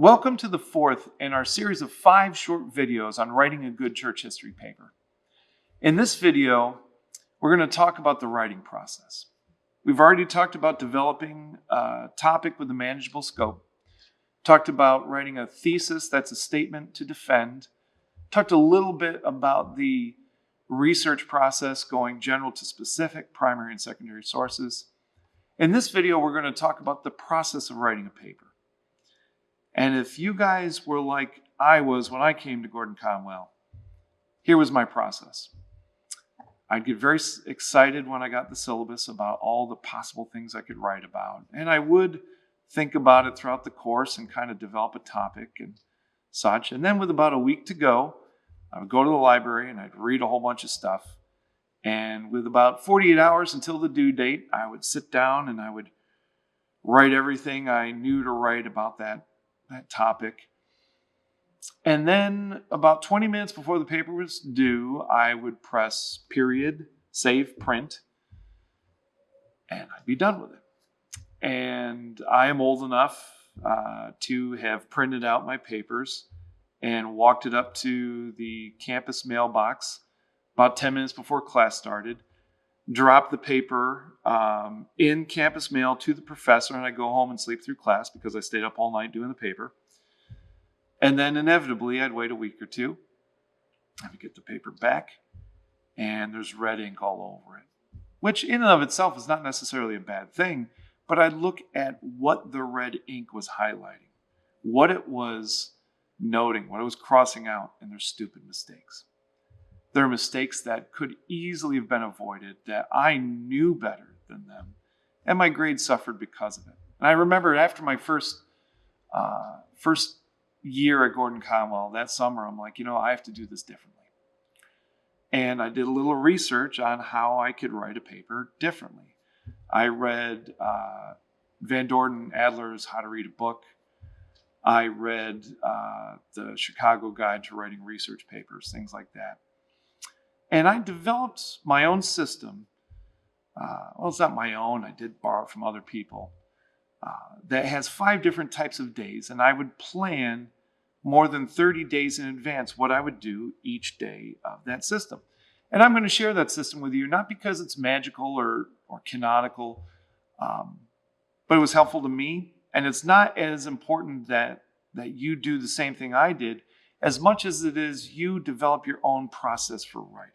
Welcome to the fourth in our series of 5 short videos on writing a good church history paper. In this video, we're going to talk about the writing process. We've already talked about developing a topic with a manageable scope, talked about writing a thesis that's a statement to defend, talked a little bit about the research process going general to specific, primary and secondary sources. In this video, we're going to talk about the process of writing a paper. And if you guys were like I was when I came to Gordon Conwell, here was my process. I'd get very excited when I got the syllabus about all the possible things I could write about. And I would think about it throughout the course and kind of develop a topic and such. And then with about a week to go, I would go to the library and I'd read a whole bunch of stuff. And with about 48 hours until the due date, I would sit down and I would write everything I knew to write about that topic. And then about 20 minutes before the paper was due, I would press period, save, print, and I'd be done with it. And I am old enough to have printed out my papers and walked it up to the campus mailbox about 10 minutes before class started, dropped the paper in campus mail to the professor, and I go home and sleep through class because I stayed up all night doing the paper. And then inevitably, I'd wait a week or two. I would get the paper back, and there's red ink all over it, which in and of itself is not necessarily a bad thing, but I'd look at what the red ink was highlighting, what it was noting, what it was crossing out, and there's stupid mistakes. There are mistakes that could easily have been avoided that I knew better than them, and my grade suffered because of it. And I remember after my first year at Gordon Conwell, that summer, I'm like, I have to do this differently. And I did a little research on how I could write a paper differently. I read Van Dorn Adler's How to Read a Book. I read the Chicago Guide to Writing Research Papers, things like that. And I developed my own system. Well, it's not my own. I did borrow it from other people. That has 5 different types of days. And I would plan more than 30 days in advance what I would do each day of that system. And I'm going to share that system with you, not because it's magical or canonical, but it was helpful to me. And it's not as important that you do the same thing I did as much as it is you develop your own process for writing.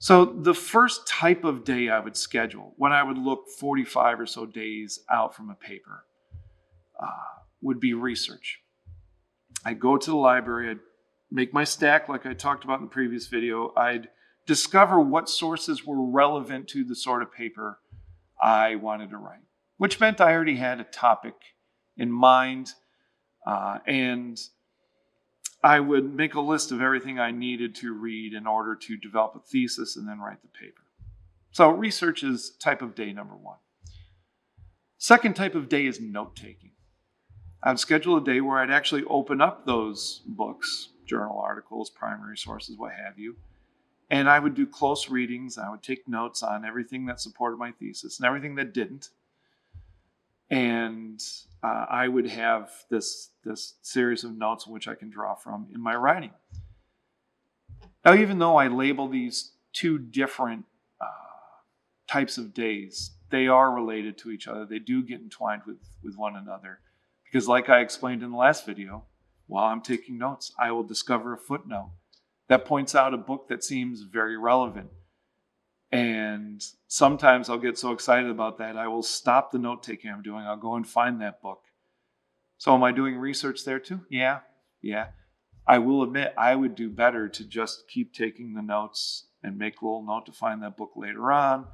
So the first type of day I would schedule, when I would look 45 or so days out from a paper, would be research. I'd go to the library, I'd make my stack like I talked about in the previous video. I'd discover what sources were relevant to the sort of paper I wanted to write, which meant I already had a topic in mind, and I would make a list of everything I needed to read in order to develop a thesis and then write the paper. So research is type of day number 1. Second type of day is note-taking. I'd schedule a day where I'd actually open up those books, journal articles, primary sources, what have you, and I would do close readings. I would take notes on everything that supported my thesis and everything that didn't. And I would have this series of notes in which I can draw from in my writing. Now, even though I label these 2 different types of days, they are related to each other. They do get entwined with one another. Because like I explained in the last video, while I'm taking notes, I will discover a footnote that points out a book that seems very relevant. And sometimes I'll get so excited about that, I will stop the note-taking I'm doing. I'll go and find that book. So am I doing research there too? Yeah. I will admit I would do better to just keep taking the notes and make a little note to find that book later on.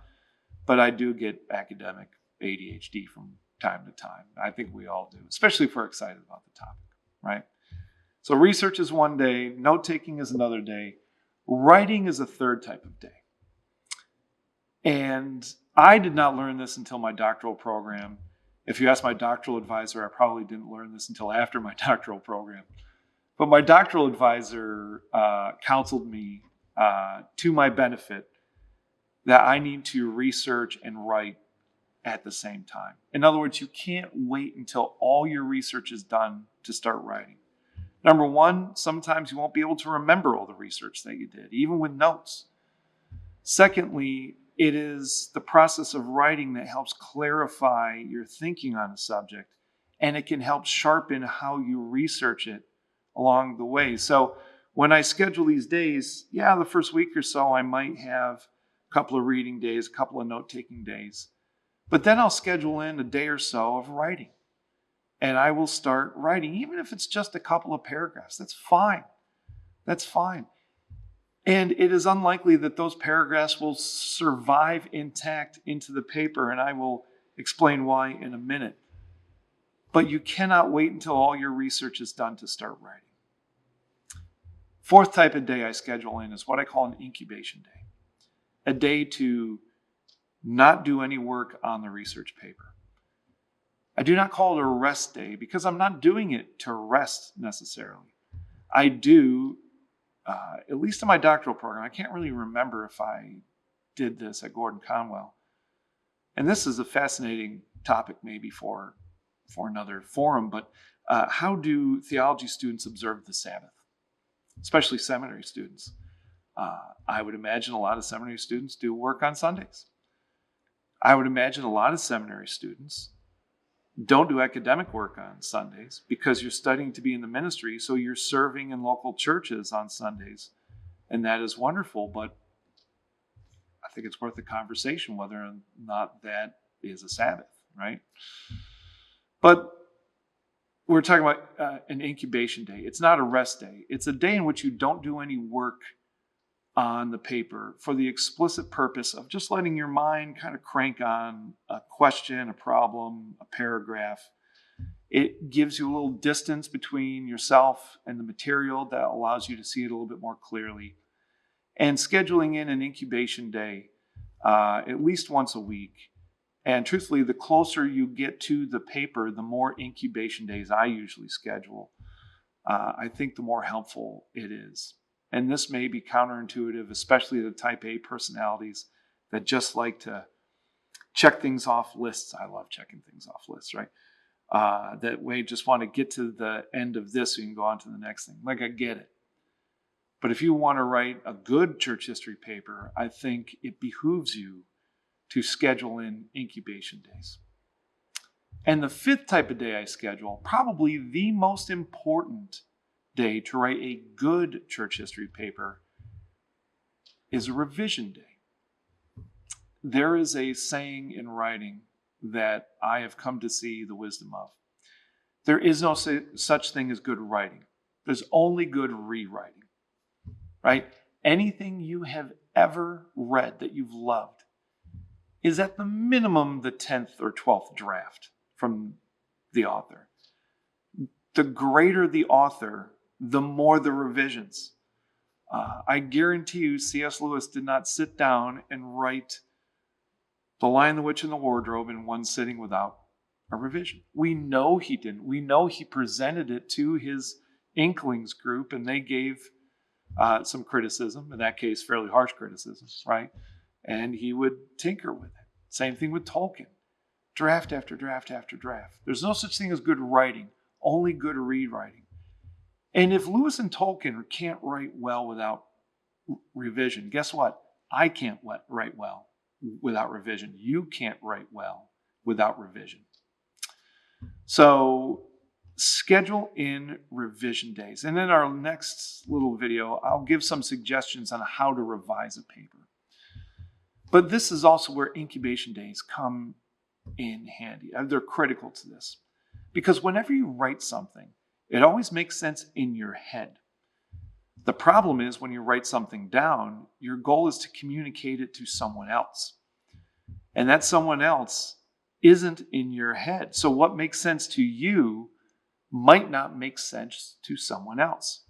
But I do get academic ADHD from time to time. I think we all do, especially if we're excited about the topic, right? So research is one day, note-taking is another day, writing is a third type of day. And I did not learn this until my doctoral program. If you ask my doctoral advisor, I probably didn't learn this until after my doctoral program. But my doctoral advisor counseled me to my benefit that I need to research and write at the same time. In other words, you can't wait until all your research is done to start writing. Number one, sometimes you won't be able to remember all the research that you did, even with notes. Secondly, it is the process of writing that helps clarify your thinking on a subject, and it can help sharpen how you research it along the way. So when I schedule these days, the first week or so, I might have a couple of reading days, a couple of note-taking days. But then I'll schedule in a day or so of writing. And I will start writing, even if it's just a couple of paragraphs. That's fine. That's fine. And it is unlikely that those paragraphs will survive intact into the paper, and I will explain why in a minute. But you cannot wait until all your research is done to start writing. Fourth type of day I schedule in is what I call an incubation day. A day to not do any work on the research paper. I do not call it a rest day because I'm not doing it to rest necessarily. I do, at least in my doctoral program, I can't really remember if I did this at Gordon Conwell. And this is a fascinating topic maybe for another forum, but how do theology students observe the Sabbath, especially seminary students? I would imagine a lot of seminary students do work on Sundays. I would imagine a lot of seminary students don't do academic work on Sundays because you're studying to be in the ministry, so you're serving in local churches on Sundays. And that is wonderful, but I think it's worth a conversation whether or not that is a Sabbath, right? But we're talking about an incubation day. It's not a rest day. It's a day in which you don't do any work on the paper for the explicit purpose of just letting your mind kind of crank on a question, a problem, a paragraph. It gives you a little distance between yourself and the material that allows you to see it a little bit more clearly. And scheduling in an incubation day at least once a week. And truthfully, the closer you get to the paper, the more incubation days I usually schedule. I think the more helpful it is. And this may be counterintuitive, especially the type A personalities that just like to check things off lists. I love checking things off lists, right? That way just want to get to the end of this so you can go on to the next thing. Like, I get it. But if you want to write a good church history paper, I think it behooves you to schedule in incubation days. And the fifth type of day I schedule, probably the most important day to write a good church history paper, is a revision day. There is a saying in writing that I have come to see the wisdom of. There is no such thing as good writing. There's only good rewriting, right? Anything you have ever read that you've loved is at the minimum the 10th or 12th draft from the author. The greater the author, the more the revisions. I guarantee you C.S. Lewis did not sit down and write The Lion, the Witch, and the Wardrobe in one sitting without a revision. We know he didn't. We know he presented it to his Inklings group, and they gave some criticism, in that case, fairly harsh criticism, right? And he would tinker with it. Same thing with Tolkien. Draft after draft after draft. There's no such thing as good writing, only good rewriting. And if Lewis and Tolkien can't write well without revision, guess what? I can't write well without revision. You can't write well without revision. So schedule in revision days. And in our next little video, I'll give some suggestions on how to revise a paper. But this is also where incubation days come in handy. They're critical to this. Because whenever you write something, it always makes sense in your head. The problem is when you write something down, your goal is to communicate it to someone else. And that someone else isn't in your head. So what makes sense to you might not make sense to someone else.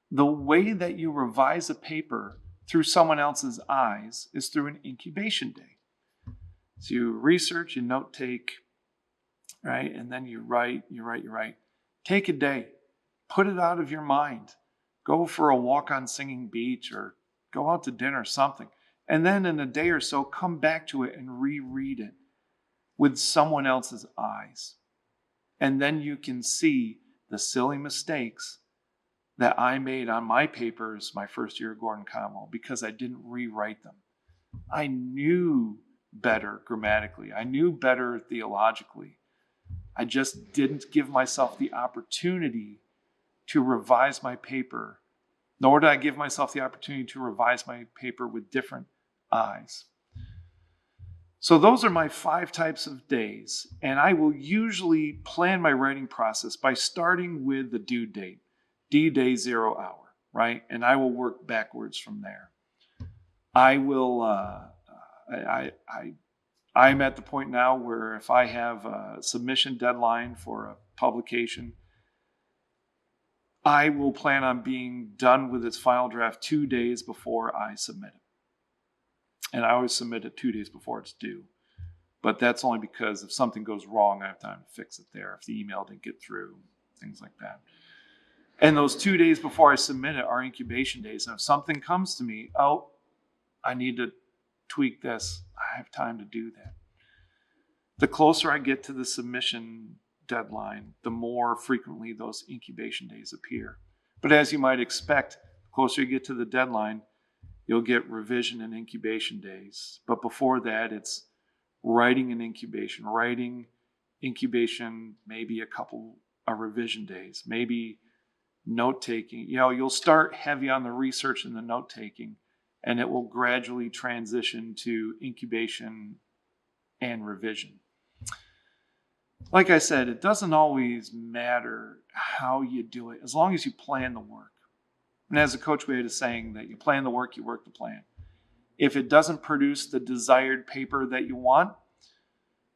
The way that you revise a paper through someone else's eyes is through an incubation day. So you research, you note take, right? And then you write. Take a day, put it out of your mind. Go for a walk on Singing Beach or go out to dinner or something. And then in a day or so, come back to it and reread it with someone else's eyes. And then you can see the silly mistakes that I made on my papers my first year at Gordon Conwell because I didn't rewrite them. I knew better grammatically. I knew better theologically. I just didn't give myself the opportunity to revise my paper, nor did I give myself the opportunity to revise my paper with different eyes. So those are my 5 types of days, and I will usually plan my writing process by starting with the due date, D-Day 0 hour, right? And I will work backwards from there. I'm at the point now where if I have a submission deadline for a publication, I will plan on being done with its final draft 2 days before I submit it. And I always submit it 2 days before it's due. But that's only because if something goes wrong, I have time to fix it there. If the email didn't get through, things like that. And those 2 days before I submit it are incubation days. And if something comes to me, I need to tweak this, I have time to do that. The closer I get to the submission deadline, the more frequently those incubation days appear. But as you might expect, the closer you get to the deadline, you'll get revision and incubation days. But before that, it's writing and incubation, maybe a couple of revision days, maybe note-taking. You'll start heavy on the research and the note-taking, and it will gradually transition to incubation and revision. Like I said, it doesn't always matter how you do it, as long as you plan the work. And as a coach, we had a saying that you plan the work, you work the plan. If it doesn't produce the desired paper that you want,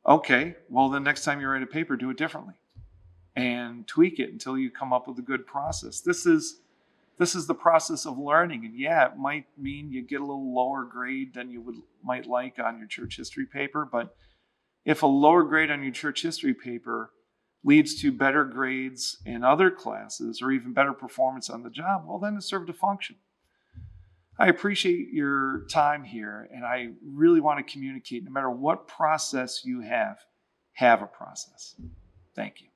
okay, well, the next time you write a paper, do it differently and tweak it until you come up with a good process. This is the process of learning. And yeah, it might mean you get a little lower grade than you might like on your church history paper, but if a lower grade on your church history paper leads to better grades in other classes or even better performance on the job, well, then it served a function. I appreciate your time here, and I really want to communicate, no matter what process you have a process. Thank you.